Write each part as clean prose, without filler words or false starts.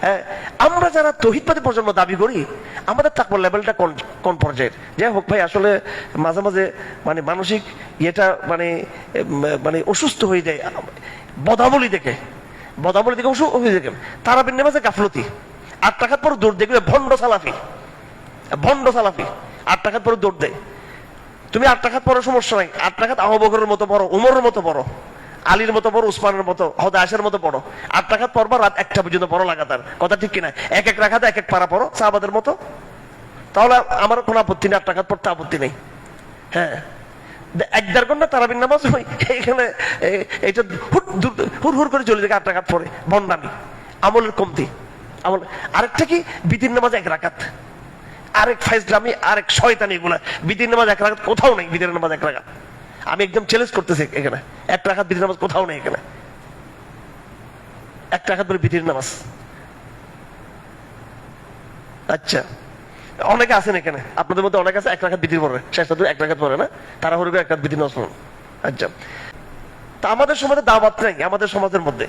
হ্যাঁ, আমরা যারা তৌহিদবাদী প্রজন্ম দাবি করি আমাদের তাকওয়ার লেভেলটা কোন পর্যায়ের? যাই হোক ভাই, আসলে মাঝে মাঝে মানে মানসিক ইয়েটা মানে মানে অসুস্থ হয়ে যায় বদাবলি দেখে অসুস্থ হয়ে যায়। তারাবির নামাজে গাফলতি, 8 রাকাত পর দৌড় দেখবে ভণ্ড সালাফি 8 রাকাত পর দৌড় দেয়। তুমি 8 রাকাত পড়ো সমস্যা নাই, 8 রাকাত আবু বকরের মতো পড়ো, উমরের মতো পড়ো, আলীর মতো পড়ো, উসমানের মতো, হযরত আয়েশার মতো পড়ো। 8 রাকাত পড়বা, রাত 1টা পর্যন্ত পড়ো লাগাতার। কথা ঠিক কিনা? এক রাকাতে এক পারা পড়ো সাহাবাদের মতো। তাহলে আমার কোনো আপত্তি নেই, 8 রাকাত পড়তে আপত্তি নেই। হ্যাঁ, 1-1.5 ঘন্টা তারাবির নামাজ হয় এখানে, এটা হুড় করে চলে যায় 8 রাকাত পড়ে। ভণ্ডামি, আমলের কমতি। আরেকটা কি, বিতির নামাজ 1 রাকাত, আরেক ফাইজলামি, আরেক শয়তানি। এগুলা বিতির নামাজ 1 রাকাত কোথাও নেই। বিতির নামাজ 1 রাকাত, আমি একদম চ্যালেঞ্জ করতেছি এখানে, 1 রাকাত বিতির নামাজ কোথাও নেই এখানে। 1 রাকাত পরে বিতির নামাজ। আচ্ছা, অনেকে আছেন এখানে, আপনাদের মধ্যে অনেকে আছে 1 রাকাত বিতির পড়ে, শেষ 1 রাকাত পড়ে না, তারা হরে 1 রাকাত বিতির নামাজ পড়েন। আচ্ছা, তা আমাদের সমাজে দাওয়াত নাই। আমাদের সমাজের মধ্যে,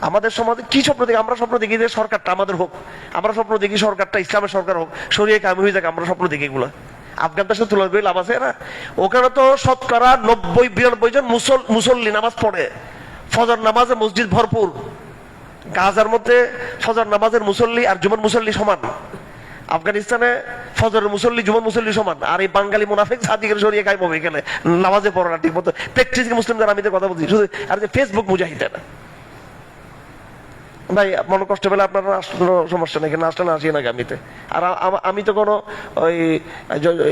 আমাদের সমাজে কি স্বপ্ন দেখি? আমরা স্বপ্ন দেখি যে সরকারটা আমাদের হোক, আমরা স্বপ্ন দেখি সরকারটা ইসলামের সরকার হোক, শরিয়া কায়েম হয়ে যাক, আমরা স্বপ্ন দেখি এগুলো। আফগানদের সাথে তুলনা করে লাভ আছে না? ওখানে তো শতকরা 90-92 জন মুসল্লি নামাজ পড়ে, ফজর নামাজে মসজিদ ভরপুর। গাজার মধ্যে ফজর নামাজের মুসল্লি আর জুমার মুসল্লি সমান। আফগানিস্তানে ফজরের মুসল্লি জুমার মুসল্লি সমান। আর এই বাঙালি মুনাফিক জাতিকে শরিয়া কায়েম হবে এখানে, নামাজে পড়ে না ঠিক মতো। প্র্যাকটিস মুসলিম যারা, আমি কথা বলছি শুধু, আর যে ফেসবুক মুজাহিদেরা। ভাই মনে কষ্ট পেলে আপনারা আসলে সমস্যা নেই, এখানে আসলে না আসি না আগামীতে। আর আমি তো কোনো ওই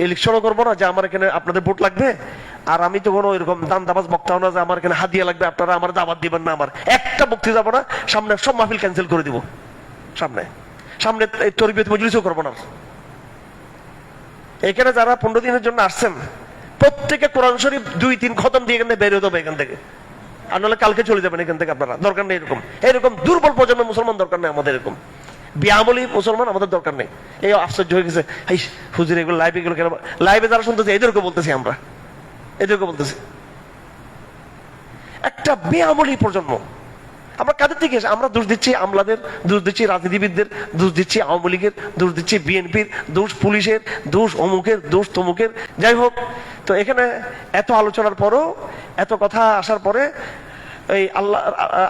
ইলেকশনও করবো না যে আমার এখানে আপনাদের ভোট লাগবে, আর আমি তো কোনো এরকম দান্দাবাজ বক্তাও না যে আমার এখানে হাদিয়া লাগবে, আপনারা আমার দাওয়াত দিবেন না। আমার একটা বক্তৃতা যাবো না, সামনে সব মাহফিল ক্যান্সেল করে দিব। সামনে তরবিয়ত মজলিসও করবো না। এখানে যারা 15 দিনের জন্য আসছেন, প্রত্যেকে কোরআন শরীফ 2-3 খতম দিয়ে এখানে বের হতে হবে এখান থেকে, আর নাহলে কালকে চলে যাবেন এখান থেকে। আপনারা দরকার নেই এরকম দুর্বল প্রজন্মের মুসলমান দরকার নেই আমাদের, এরকম বিয়ামলি মুসলমান আমাদের দরকার নেই। এই আশ্চর্য হয়ে গেছে, হুজুর এগুলো লাইভে এগুলো কেন? লাইভে যারা শুনতেছে এদেরকে বলতেছি, আমরা এদেরকে বলতেছি, একটা বেআমলি প্রজন্ম। আমরা কাদের দিকে? আমরা দোষ দিচ্ছি আমলাদের, দোষ দিচ্ছি রাজনীতিবিদদের, দোষ দিচ্ছি আওয়ামী লীগের, দোষ দিচ্ছি বিএনপির, দোষ পুলিশের, দোষ অমুকের, দোষ তমুকের। যাই হোক, তো এখানে এত আলোচনার পরও, এত কথা আসার পরে এই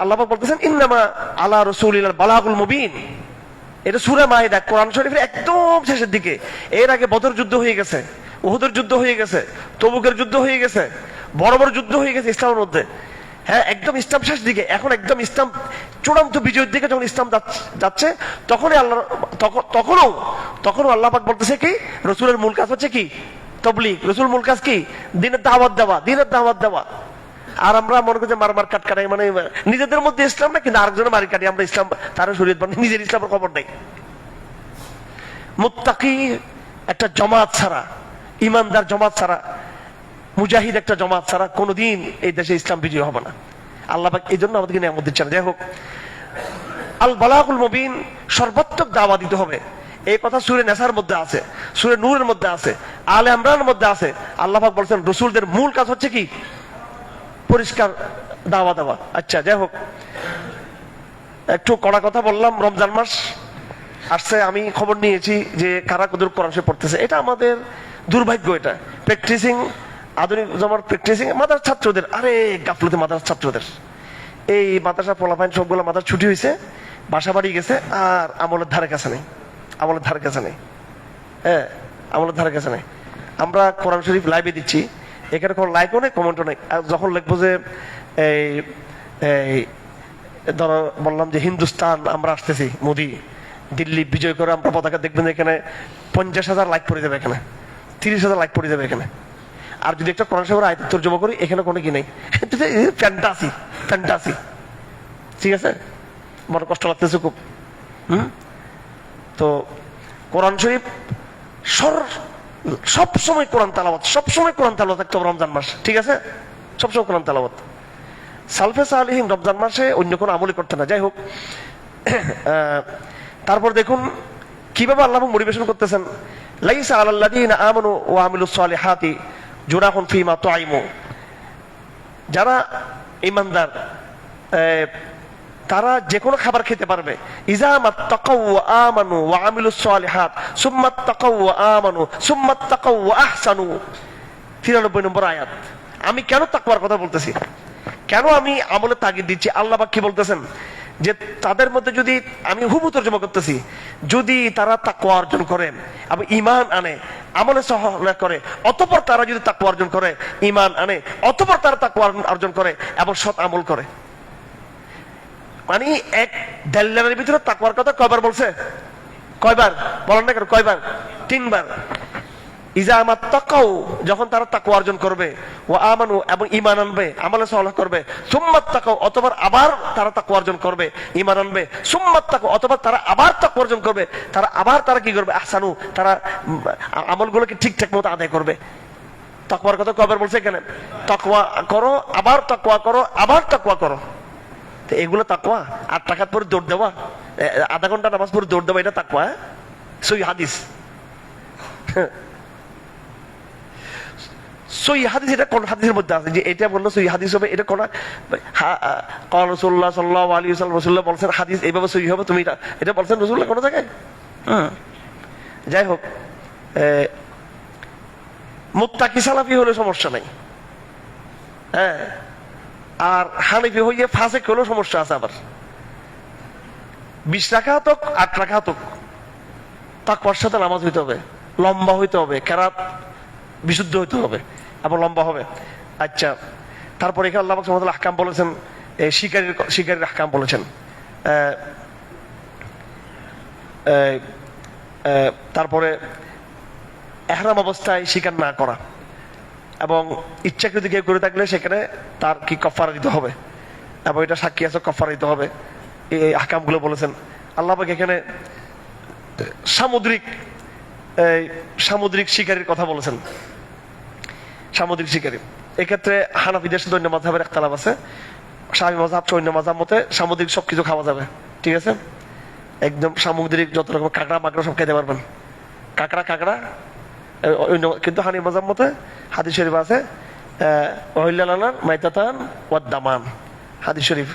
আল্লাহ বলতেছেন ইন্নামা আলা রাসূলিল বালাগুল মুবিন। এটা সূরা মাইদা, কোরআন শরীফের একদম শেষের দিকে। এর আগে বদর যুদ্ধ হয়ে গেছে, উহুদের যুদ্ধ হয়ে গেছে, তবুকের যুদ্ধ হয়ে গেছে, বড় বড় যুদ্ধ হয়ে গেছে ইসলামের মধ্যে। হ্যাঁ, একদম ইসলাম শেষ দিকে, এখন একদম ইসলাম চূড়ান্ত বিজয়ের দিকে যখন ইসলাম যাচ্ছে, তখনই তখনও আল্লাহ পাক বলতেছে কি, রসুলের মূল কাজ হচ্ছে কি? তাবলীগ। রসুল মূল কাজ কি? দিনের দাওয়াত দেওয়া। আর আমরা মনে করি যে মার কাটকাটাই, মানে নিজেদের মধ্যে ইসলাম না, কিন্তু আরেকজনের মারি কাটি আমরা ইসলাম, তার শরীয়ত মানে নিজের ইসলামের খবর নেই। মুত্তাকি একটা জমাত ছাড়া, ইমানদার জমাত ছাড়া, মুজাহিদ একটা জমাত ছাড়া কোনোদিন এই দেশে ইসলাম বিজয় হবে না। আল্লাহ পাক এই জন্য আমাদেরকে নিয়ামত দিচ্ছেন। যাই হোক, আল বালাগুল মুবিন, সর্বাত্মক দাওয়াত দিতে হবে। এই কথা সূরা নেসার মধ্যে আছে, সূরা নূরের মধ্যে আছে, আলে ইমরানের মধ্যে আছে। আল্লাহ পাক বলেন রাসূলদের মূল কাজ হচ্ছে কি? পরিষ্কার দাওয়াত দেওয়া। আচ্ছা, যাই হোক, একটু কড়া কথা বললাম। রমজান মাস আসছে, আমি খবর নিয়েছি যে কারা কদর কোরআন শরীফ পড়তেছে। এটা আমাদের দুর্ভাগ্য। এটা প্র্যাকটিসিং, আধুনিক জমার প্র্যাকটিসিং মাদ্রাসার ছাত্রদের, আরে গাফলতে মাদ্রাসার ছাত্রদের, এই মাদ্রাসা পোলাপাইন সবগুলো মাদ্রাসা ছুটি হয়েছে, বাসা বাড়ি গেছে, আর আমলের ধারে কাছে নেই। হ্যাঁ, আমলের ধারে কাছে নেই। আমরা কোরআন শরীফ লাইভে দিচ্ছি, এখানে কোনো লাইকও নেই, কমেন্টও নেই। যখন লিখবো যে এই ধরো বললাম যে হিন্দুস্তান আমরা আসতেছি, মোদি দিল্লি বিজয় করে আমরা পতাকা, দেখবেন এখানে 50,000 লাইক পড়ে যাবে, এখানে 30,000 লাইক পড়ে যাবে এখানে। আর যদি একটা কোরআন শরীফের আয়াত তর্জমা করি, এখানে কোনো কি নেই। ফ্যান্টাসি। ঠিক আছে, মনে কষ্ট লাগতেছে খুব। তো কোরআন শরীফ সবসময় কোরআন তালাওয়াত, সবসময় কোরআন তালাওয়াত থাকতে হবে রমজান মাস। ঠিক আছে, সবসময় কোরআন তালাওয়াত। সালফে সালিহিন রমজান মাসে অন্য কোনো আমলই করতে না। যাই হোক, তারপর দেখুন কিভাবে আল্লাহ মোটিভেশন করতেছেন। লাইসা আলাল্লাযীনা আমানু ওয়া আমিলুস সালিহাতি জুনাহুন ফীমা তুইমু। যারা ঈমানদার, তারা যে কোনো খাবার খেতে পারবে। ইজা মাত্তাকাউ ওয়া আমানু ওয়া আমিলুস সালিহাত সুম্মাত্তাকাউ ওয়া আমানু সুম্মাত্তাকাউ ওয়া আহসানু। 93 নম্বর আয়াত। আমি কেন তাকওয়ার কথা বলতেছি, কেন আমি আমলে তাগিদ দিচ্ছি? আল্লাহ পাক কি বলতেছেন যে তাদের মধ্যে যদি, আমি হুবহু তরজমা করতেছি, যদি তারা তাকওয়া অর্জন করে এবং ঈমান আনে, আমলে সালেহ করে, অতঃপর তারা যদি তাকওয়া অর্জন করে, ঈমান আনে, অতঃপর তারা তাকওয়া অর্জন করে এবং সৎ আমল করে। মানে এক দেড় ভিতরে তাকওয়ার কথা কয়বার বলছে? কয়বার বলেন না কেন? কয়বার? 3 বার। ইজা মাত্তাকাউ, যখন তারা তাকওয়া অর্জন করবে, ওয়া আমানু, এবং ঈমান আনবে, আমলে সালেহ করবে, সুম্মাত্তাকাউ, অতঃপর আবার তারা তাকওয়া অর্জন করবে, ঈমান আনবে, সুম্মাত্তাকাউ, অতঃপর তারা আবার তাকওয়া অর্জন করবে, তারা কি করবে? আহসানু, তারা আমলগুলোকে ঠিকঠাক মতো আদায় করবে। তাকওয়ার কথা কয়বার বলছে এখানে? তাকওয়া করো, আবার তাকওয়া করো, আবার তাকওয়া করো। তো এগুলো তাকওয়া? 8 রাকাত পরে দৌড় দেওয়া, আধা ঘন্টা নামাজ পড়ে দৌড় দেওয়া, এটা তাকওয়া? সহিহ হাদিস, সহিহ হাদিস। এটা কোন হাদিসের মধ্যে আছে যে এটা বললো সহিহ হাদিস হবে? এটা কোন ক্বাল রাসূলুল্লাহ সাল্লাল্লাহু আলাইহি ওয়াসাল্লাম, রাসূলুল্লাহ বলেছেন হাদিস এইভাবে সহিহ হবে, তুমি এটা বলছেন রাসূলুল্লাহ কোন জায়গায়? যাই হোক, মুত্তাকি সালাফি হলে সমস্যা নাই, হ্যাঁ, আর হানিফি হইয়ে ফাসিক হলেও সমস্যা আছে। আবার 20 রাকাত হোক 8 রাকাত হোক, তাকওয়ার সাথে নামাজ হইতে হবে, লম্বা হইতে হবে, কেরাত বিশুদ্ধ হইতে হবে এবং লম্বা হবে। আচ্ছা, তারপরে এখানে আল্লাহ সুবহানাহু ওয়া তাআলা আহকাম বলেছেন, শিকারীর আহকাম বলেছেন। তারপরে ইহরাম অবস্থায় শিকার না করা, এবং ইচ্ছাকৃত কেউ করে থাকলে সেখানে তার কি কাফারা দিতে হবে, এবং এটা সাক্ষী আছে, কাফারা দিতে হবে। এই আহকামগুলো বলেছেন আল্লাহ পাক। এখানে সামুদ্রিক শিকারীর কথা বলেছেন, সামুদ্রিক শিকারী। এক্ষেত্রে হানাফিদের সাথে অন্য মাযহাবের ইখতিলাফ আছে। শাফি মাযহাব অন্য মাযহাব মতে সামুদ্রিক সবকিছু খাওয়া যাবে, ঠিক আছে, একদম সামুদ্রিক যত রকম কাঁকড়া মাকড়া সব খেতে পারবেন, কাঁকড়া। কিন্তু হানিফি মাযহাব মতে হাদিস শরীফ আছে ওয়াহিল্লা লানা মাইতাতান ওয়াদ দামান, হাদিস শরীফ।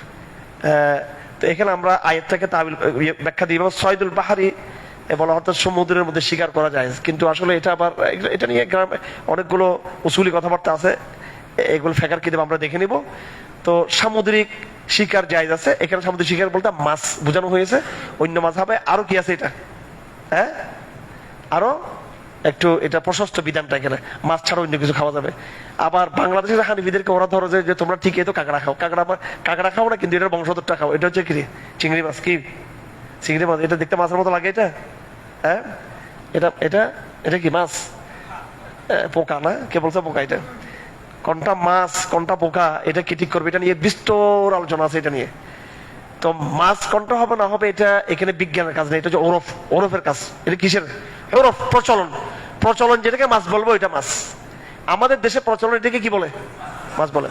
তো এখানে আমরা আয়াতটাকে তাবিল ব্যাখ্যা দিই, সয়দুল বাহারি বলা, অর্থাৎ সমুদ্রের মধ্যে শিকার করা যায়। কিন্তু আসলে এটা আবার, এটা নিয়ে অনেকগুলো উসুলি কথাবার্তা আছে, এগুলো ফেকার কিতাব আমরা দেখে নিব। তো সামুদ্রিক শিকার জায়েজ আছে। এখানে সামুদ্রিক শিকার বলতে মাছ বোঝানো হয়েছে। অন্য মাযহাবে আরো কি আছে? এটা হ্যাঁ, আরো একটু এটা প্রশস্ত বিধানটা, এখানে মাছ ছাড়া অন্য কিছু খাওয়া যাবে। আবার বাংলাদেশের হানিফিদেরকে ওরা ধরো যে তোমরা ঠিকই তো কাঁকড়া খাও, কাঁকড়া খাও না, কিন্তু এটার বংশধরটা খাও। এটা হচ্ছে কি? চিংড়ি মাছ। কি চিংড়ি মাছ? এটা দেখতে মাছের মতো লাগে, এটা হ্যাঁ, এটা কি মাছ? পোকা না? কে বলছে পোকা? এটা কোনটা মাছ কোনটা পোকা, এটা কি ঠিক করবে? এটা নিয়ে বিস্তর আলোচনা আছে এটা নিয়ে। তো মাছ কোনটা হবে না হবে, এটা এখানে বিজ্ঞানের কাজ নেই, এটা হচ্ছে ওরফের কাজ। এটা কিসের ওরফ? প্রচলন যেটাকে মাছ বলবো এটা মাছ। আমাদের দেশে প্রচলন এটাকে কি বলে? মাছ বলে।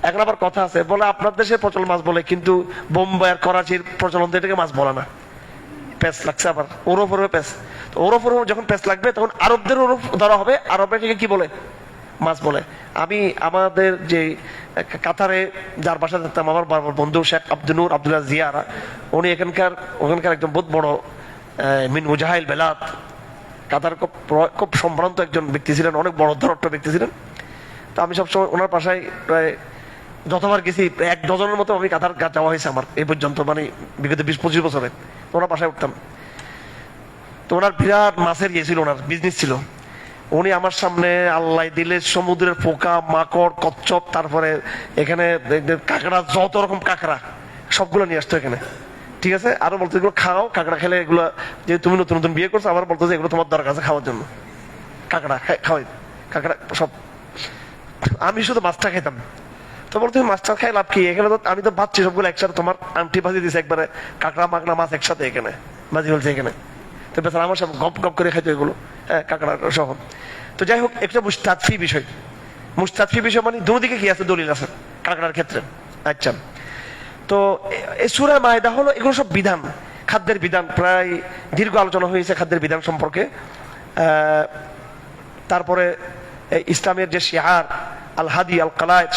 এখন আবার কথা আছে বলে আপনার দেশে প্রচলন মাছ বলে, কিন্তু বোম্বাই আর করাচির প্রচলন এটাকে মাছ বলে না। পেস লাগছে আবার, ওরফ পেস। তো ওরফ যখন পেস লাগবে তখন আরবদের ওরফ ধরা হবে, আরবরা এটাকে কি বলে? মাছ বলে। আমি আমাদের যে কাতারে যার বাসা থাকতাম, আমার বন্ধু শেখ আব্দুল্লাহ জিয়ারা, উনি ওখানকার একদম বহুত বড় মিন মুজাহিল বেলাত, কাতার খুব সম্ভ্রান্ত একজন ব্যক্তি ছিলেন, অনেক বড় ধরট্ট ব্যক্তি ছিলেন। তো আমি সবসময় ওনার বাসায় প্রায় যতবার গেছি 1 ডজনের মতো আমি কাতার যাওয়া হয়েছে আমার এই পর্যন্ত, মানে বিগত 20-25 বছরে ওনার বাসায় উঠতাম। তো ওনার বিরাট মাছের ইয়ে ছিল, ওনার বিজনেস ছিল। উনি আমার সামনে আল্লাহ দিলে সমুদ্রের পোকা মাকড় কচ্ছপ, তারপরে এখানে কাঁকড়া, যত রকম কাঁকড়া সবগুলো নিয়ে আসতো এখানে, ঠিক আছে। আরো বলতো এগুলো খাও, কাঁকড়া খেলে এগুলো, যে তুমি নতুন নতুন বিয়ে করছো, আবার বলতো যে এগুলো তোমার দরকার আছে খাওয়ার জন্য, কাঁকড়া খাওয়াই, কাঁকড়া সব। আমি শুধু মাছটা খেতাম। তো বলতো মাছটা খাই লাভ কি? এখানে তো আমি তো ভাবছি সবগুলো একসাথে, তোমার আংটি ভাজি দিয়েছে একবারে, কাঁকড়া মাকড়া মাছ একসাথে এখানে ভাজি বলছে এখানে। তো বেচারা আমার সব গপ গপ করে খাইতো এগুলো, হ্যাঁ, কাঁকড়া সহ। তো যাই হোক, একটা মুস্তাদফি বিষয় মানে দুদিকে কি আছে? দলিল আছে কাঁকড়ার ক্ষেত্রে। আচ্ছা, তো এই সূরা মায়দা হলো, এগুলো সব বিধান, খাদ্যের বিধান। প্রায় দীর্ঘ আলোচনা হয়েছে খাদ্যের বিধান সম্পর্কে। তারপরে ইসলামের যে শিআর আল হাদি আল কালায়েদ,